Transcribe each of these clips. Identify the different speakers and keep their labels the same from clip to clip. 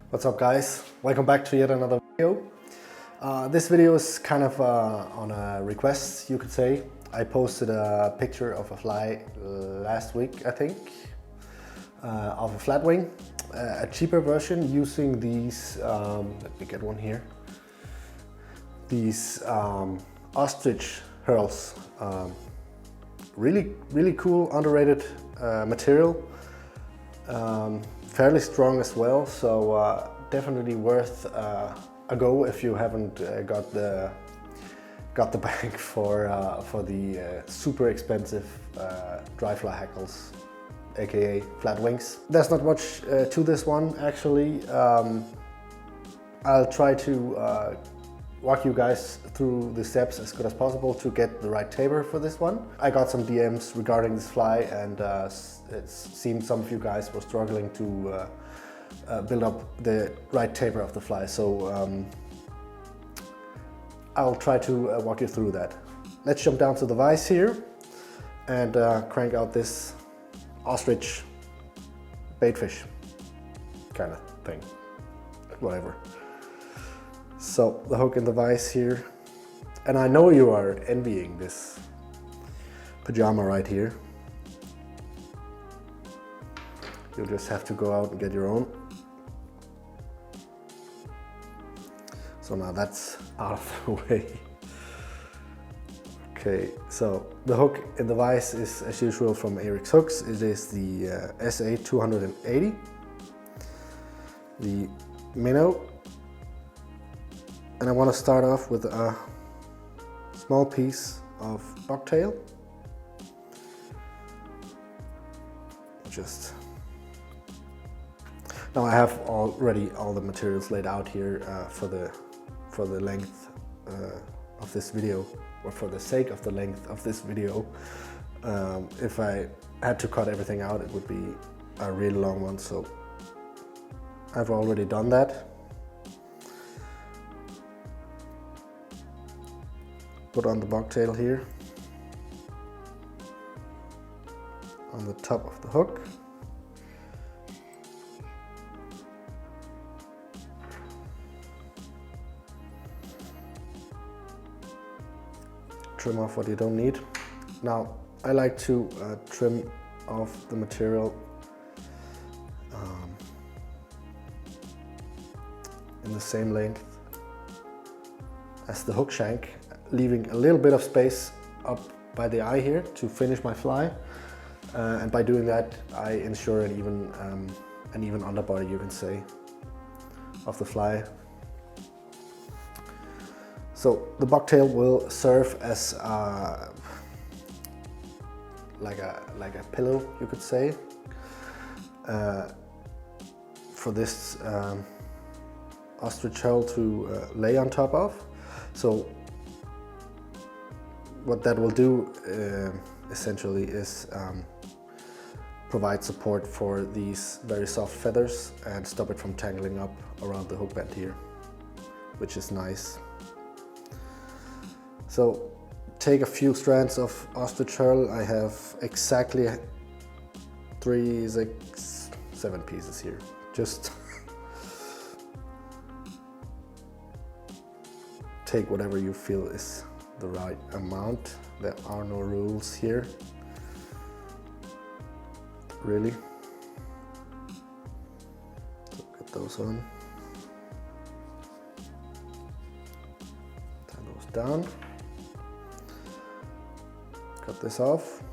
Speaker 1: What's up guys? Welcome back to yet another video. This video is kind of on a request, you could say. I posted a picture of a fly last week, I think, of a flatwing, a cheaper version using these, let me get one here, these Ostrich hurls. Really cool, underrated material. Fairly strong as well, so definitely worth a go if you haven't got the bag for the super expensive dry fly hackles, aka flatwings. There's not much to this one actually. I'll try to walk you guys through the steps as good as possible to get the right taper for this one. I got some DMs regarding this fly, and it seemed some of you guys were struggling to build up the right taper of the fly, so I'll try to walk you through that. Let's jump down to the vise here and crank out this ostrich baitfish kind of thing, whatever. So the hook in the vise here, and I know you are envying this pajama right here. You'll just have to go out and get your own. So now that's out of the way. Okay, so the hook in the vise is as usual from Eric's Hooks. It is the SA 280, the minnow. And I want to start off with a small piece of bucktail. Now I have already all the materials laid out here for the length of this video, or for the sake of the length of this video. If I had to cut everything out, it would be a really long one, so I've already done that. Put on the bucktail here on the top of the hook. Trim off what you don't need. Now I like to trim off the material in the same length as the hook shank, leaving a little bit of space up by the eye here to finish my fly, and by doing that I ensure an even underbody, you can say, of the fly. So the bucktail will serve as like a pillow, you could say, for this ostrich shell to lay on top of. So what that will do essentially is provide support for these very soft feathers and stop it from tangling up around the hook bend here, which is nice. So take a few strands of ostrich shell. I have exactly 3, 6, 7 pieces here. Just take whatever you feel is the right amount. There are no rules here, really. So get those on, tie those down, cut this off.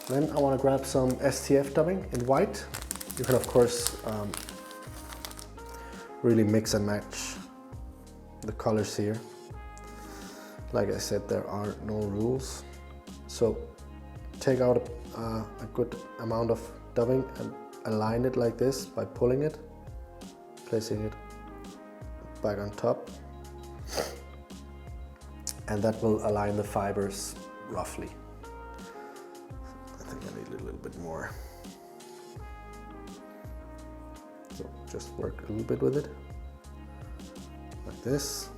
Speaker 1: Then I want to grab some STF dubbing in white. You can of course really mix and match the colors here. Like I said, there are no rules. So take out a good amount of dubbing and align it like this by pulling it, placing it back on top, and that will align the fibers roughly. I think I need a little bit more. So just work a little bit with it, like this,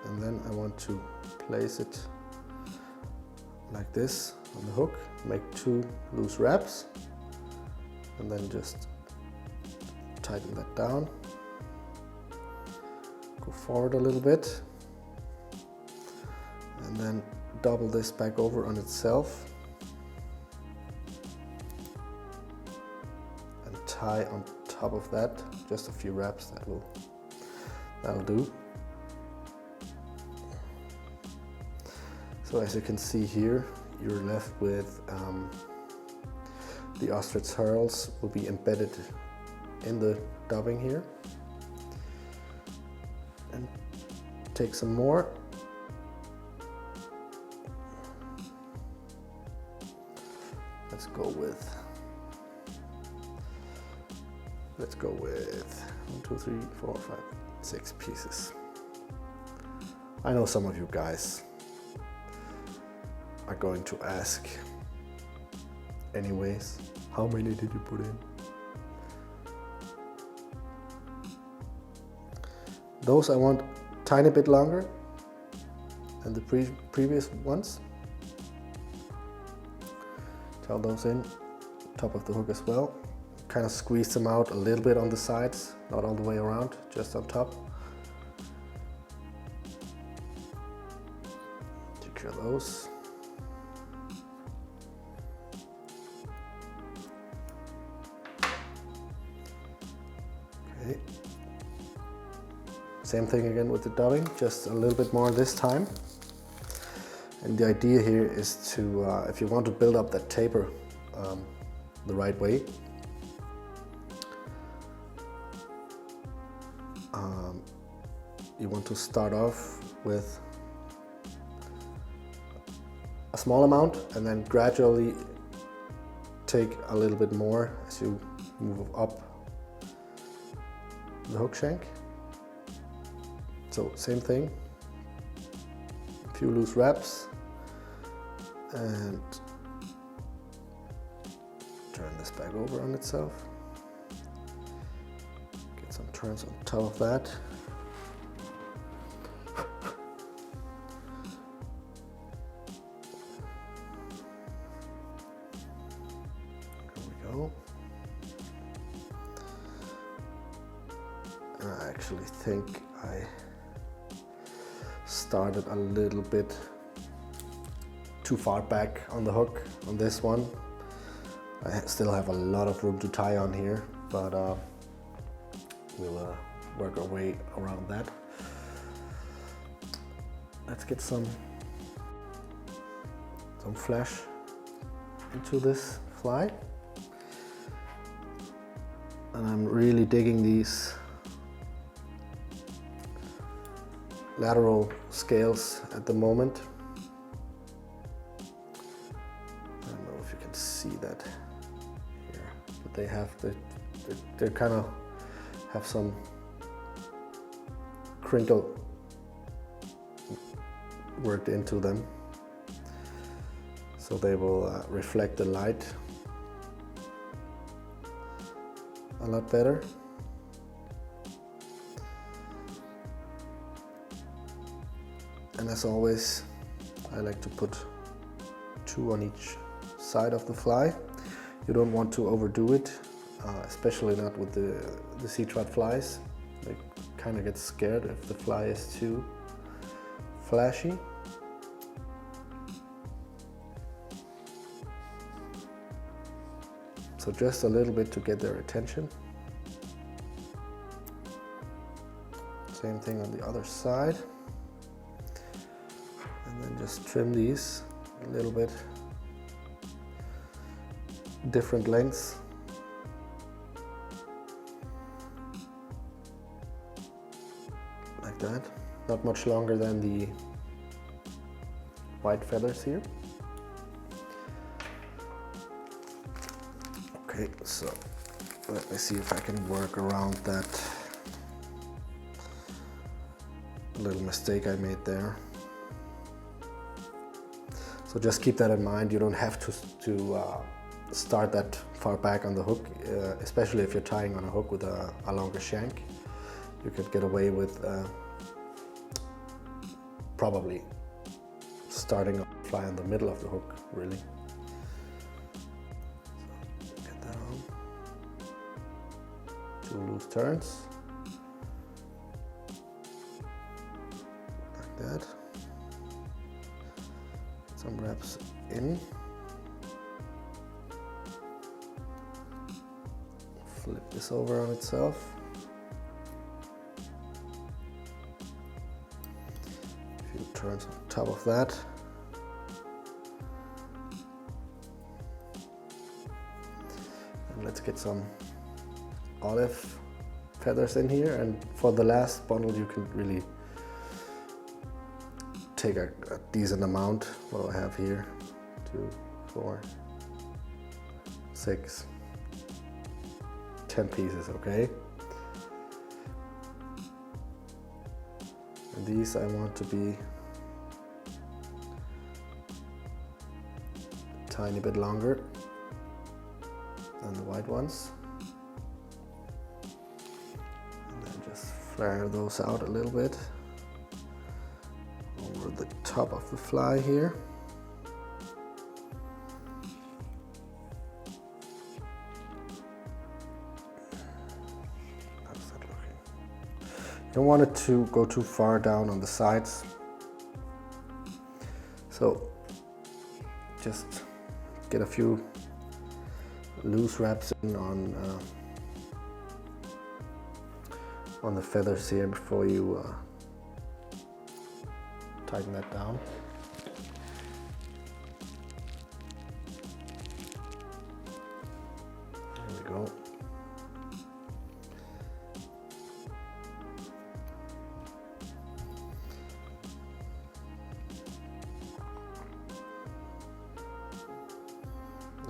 Speaker 1: and then I want to place it like this on the hook, make 2 loose wraps, and then just tighten that down. Go forward a little bit, and then double this back over on itself and tie on top of that. Just a few wraps, that'll do. So as you can see here, you're left with the ostrich hurls will be embedded in the dubbing here. And take some more. Let's go with 1, 2, 3, 4, 5, 6 pieces. I know some of you guys are going to ask anyways, how many did you put in? Those I want tiny bit longer than the previous ones. Tell those in, top of the hook as well. Kind of squeeze them out a little bit on the sides, not all the way around, just on top. Secure those. Okay. Same thing again with the dubbing, just a little bit more this time. And the idea here is to, if you want to build up that taper the right way, you want to start off with a small amount and then gradually take a little bit more as you move up the hook shank. So same thing, a few loose wraps, and turn this back over on itself. Get some turns on top of that. There we go. And I actually think I started a little bit too far back on the hook on this one. I still have a lot of room to tie on here, but we'll work our way around that. Let's get some flash into this fly. And I'm really digging these lateral scales at the moment. I don't know if you can see that here, but they have they kind of have some crinkle worked into them, so they will reflect the light a lot better. And as always, I like to put 2 on each side of the fly. You don't want to overdo it, especially not with the seatrout flies. They kind of get scared if the fly is too flashy. So just a little bit to get their attention. Same thing on the other side. And then just trim these a little bit different lengths. Like that. Not much longer than the white feathers here. Okay, so let me see if I can work around that little mistake I made there. So just keep that in mind. You don't have to start that far back on the hook, especially if you're tying on a hook with a longer shank. You could get away with probably starting a fly in the middle of the hook, really. So get that on. 2 loose turns. Like that. Some wraps in. Flip this over on itself. A few turns on top of that. And let's get some olive feathers in here, and for the last bundle you can really take a decent amount. What do I have here? 2, 4, 6, 10 pieces, okay? And these I want to be a tiny bit longer than the white ones. And then just flare those out a little bit over the top of the fly here. You don't want it to go too far down on the sides, so just get a few loose wraps in on the feathers here before you tighten that down. There we go.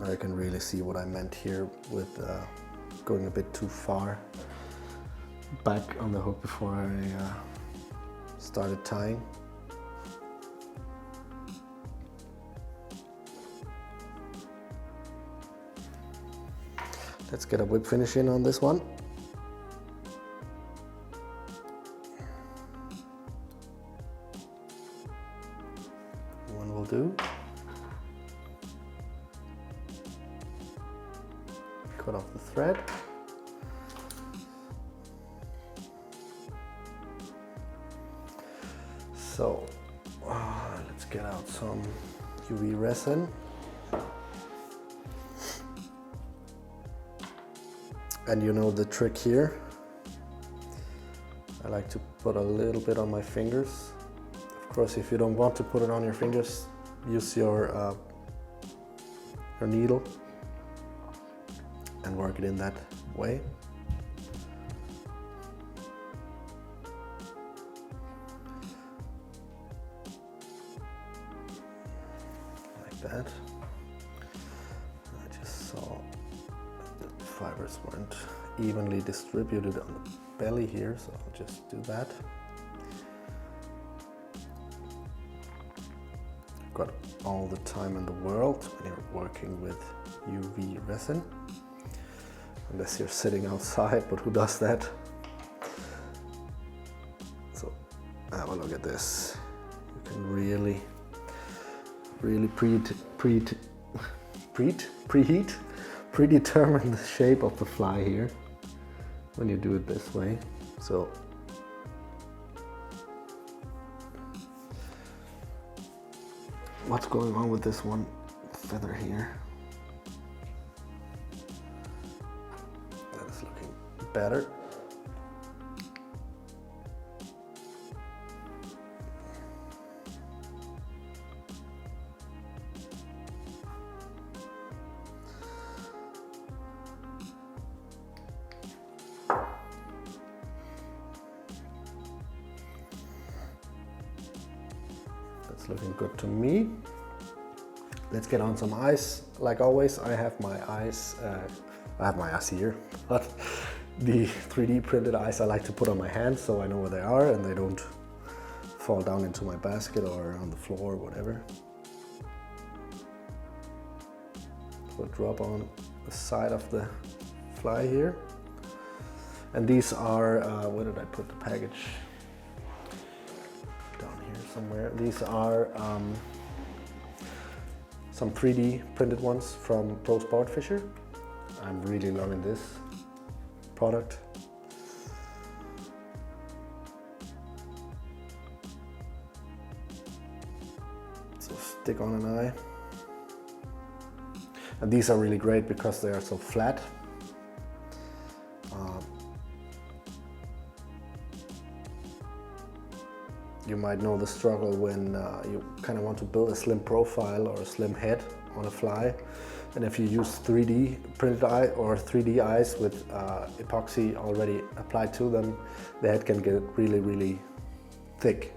Speaker 1: I can really see what I meant here with going a bit too far back on the hook before I started tying. Let's get a whip finish in on this one. One will do. Cut off the thread. So let's get out some UV resin. And you know the trick here. I like to put a little bit on my fingers. Of course, if you don't want to put it on your fingers, use your needle and work it in that way. Like that. I just saw the fibers weren't evenly distributed on the belly here, so I'll just do that. Got all the time in the world when you're working with UV resin. Unless you're sitting outside, but who does that? So have a look at this. You can really predetermine the shape of the fly here when you do it this way. So what's going on with this one feather here? That is looking better. That's looking good to me. Let's get on some ice. Like always, I have my ice here, but the 3D printed ice I like to put on my hands so I know where they are and they don't fall down into my basket or on the floor or whatever. So drop on the side of the fly here. And these are, where did I put the package? Down here somewhere. These are some 3D printed ones from Pro Sport Fisher. I'm really loving this product. stick on an eye. And these are really great because they are so flat. You might know the struggle when you kind of want to build a slim profile or a slim head on a fly. And if you use 3D printed eye or 3D eyes with epoxy already applied to them, the head can get really, really thick.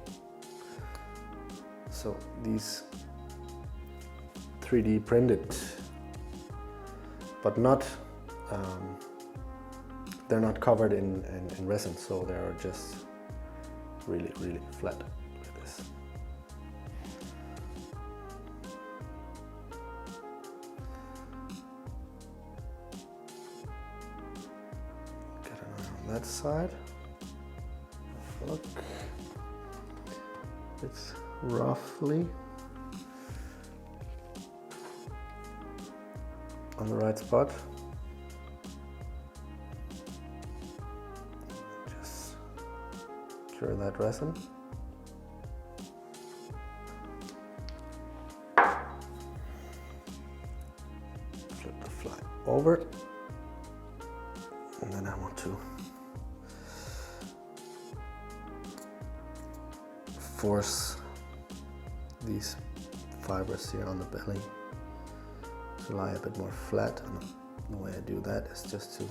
Speaker 1: So these 3D printed, but not, they're not covered in resin, so they're just really, really flat like this. Get an eye on that side. Look, it's roughly on the right spot. Just cure that resin. Flip the fly over, and then I want to force these fibers here on the belly to lie a bit more flat, and the way I do that is just to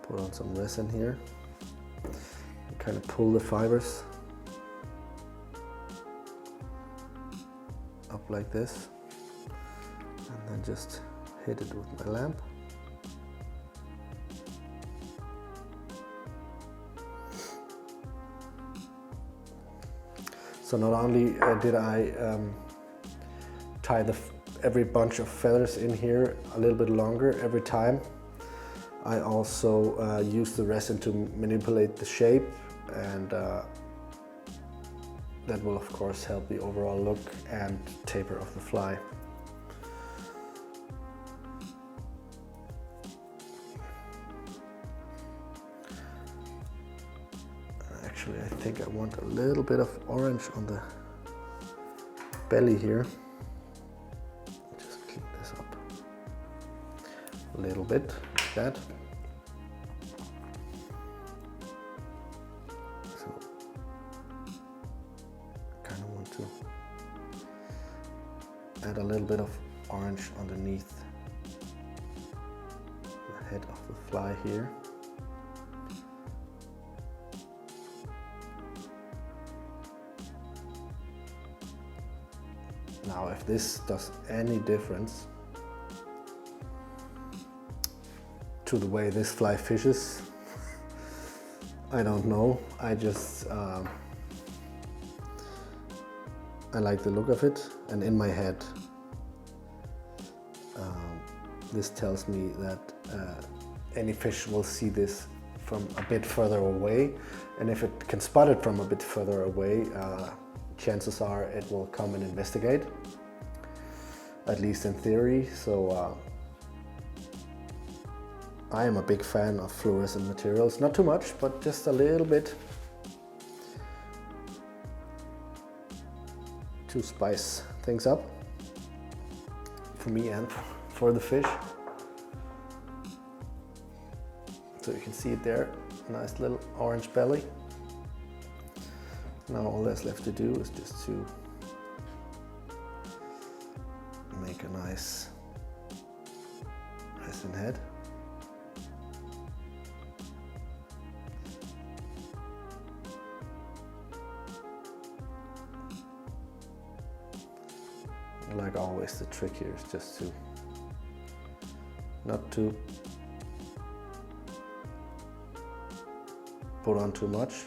Speaker 1: put on some resin here and kind of pull the fibers up like this, and then just hit it with my lamp. So not only did I tie every bunch of feathers in here a little bit longer every time, I also used the resin to manipulate the shape, and that will of course help the overall look and taper of the fly. Actually, I think I want a little bit of orange on the belly here. Just clean this up a little bit, like that. So, I kind of want to add a little bit of orange underneath the head of the fly here. Now, if this does any difference to the way this fly fishes, I don't know. I just, I like the look of it, and in my head, this tells me that any fish will see this from a bit further away, and if it can spot it from a bit further away, chances are it will come and investigate, at least in theory. So I am a big fan of fluorescent materials, not too much, but just a little bit to spice things up for me and for the fish. So you can see it there, nice little orange belly. Now all that's left to do is just to make a nice resin head. Like always, the trick here is just to not to put on too much,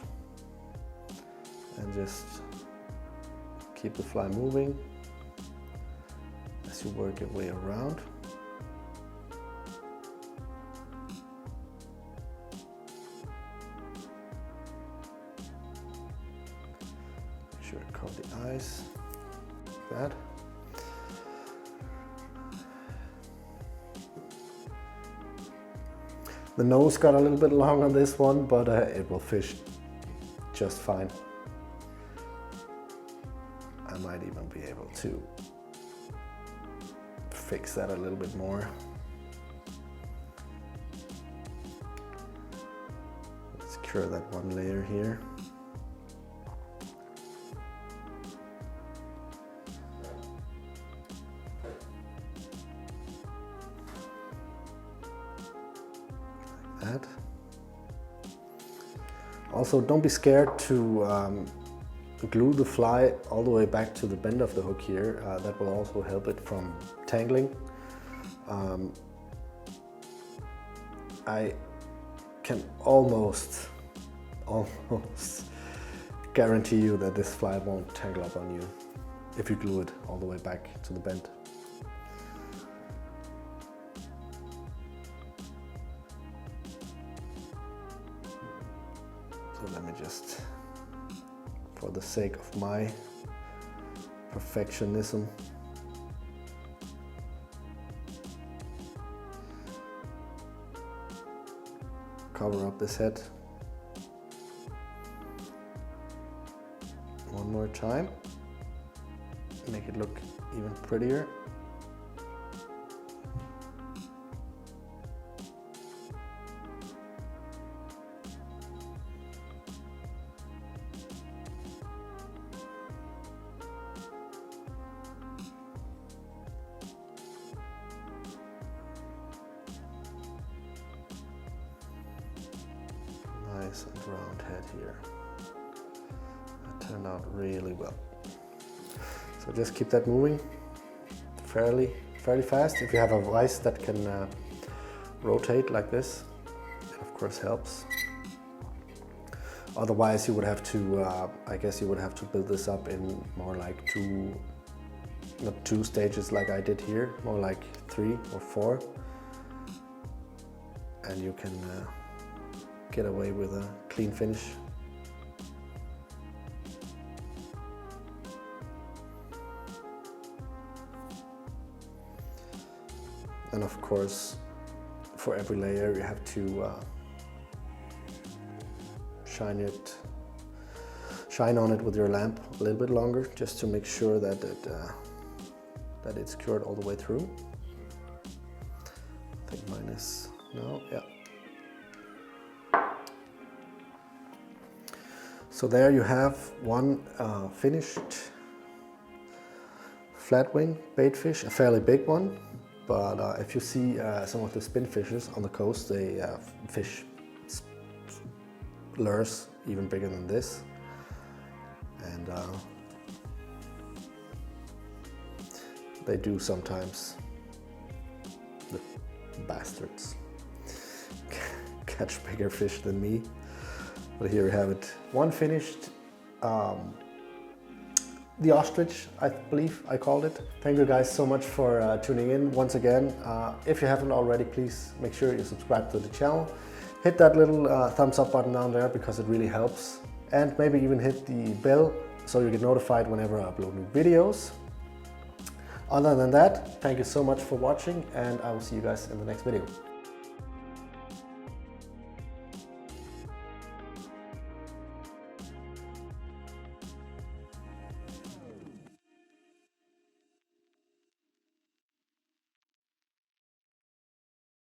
Speaker 1: and just keep the fly moving as you work your way around. Make sure I cover the eyes like that. The nose got a little bit long on this one, but it will fish just fine. I might be able to fix that a little bit more. Secure that one layer here. Like that. Also, don't be scared to glue the fly all the way back to the bend of the hook here. That will also help it from tangling. I can almost guarantee you that this fly won't tangle up on you if you glue it all the way back to the bend. So let me just, for the sake of my perfectionism, cover up this head one more time, make it look even prettier. Nice and round head here. That turned out really well. So just keep that moving fairly fast. If you have a vise that can rotate like this, it of course helps. Otherwise, you would have to, I guess you would have to build this up in more like not two stages like I did here, more like 3 or 4. And you can get away with a clean finish. And of course, for every layer you have to shine on it with your lamp a little bit longer, just to make sure that it's cured all the way through. I think mine is, no, yeah. So there you have one finished flatwing baitfish, a fairly big one. But if you see some of the spin fishes on the coast, they fish lures even bigger than this. And they do sometimes, the bastards, catch bigger fish than me. But here we have it. One finished, the Ostrich, I believe I called it. Thank you guys so much for tuning in once again. If you haven't already, please make sure you subscribe to the channel. Hit that little thumbs up button down there because it really helps. And maybe even hit the bell so you get notified whenever I upload new videos. Other than that, thank you so much for watching, and I will see you guys in the next video.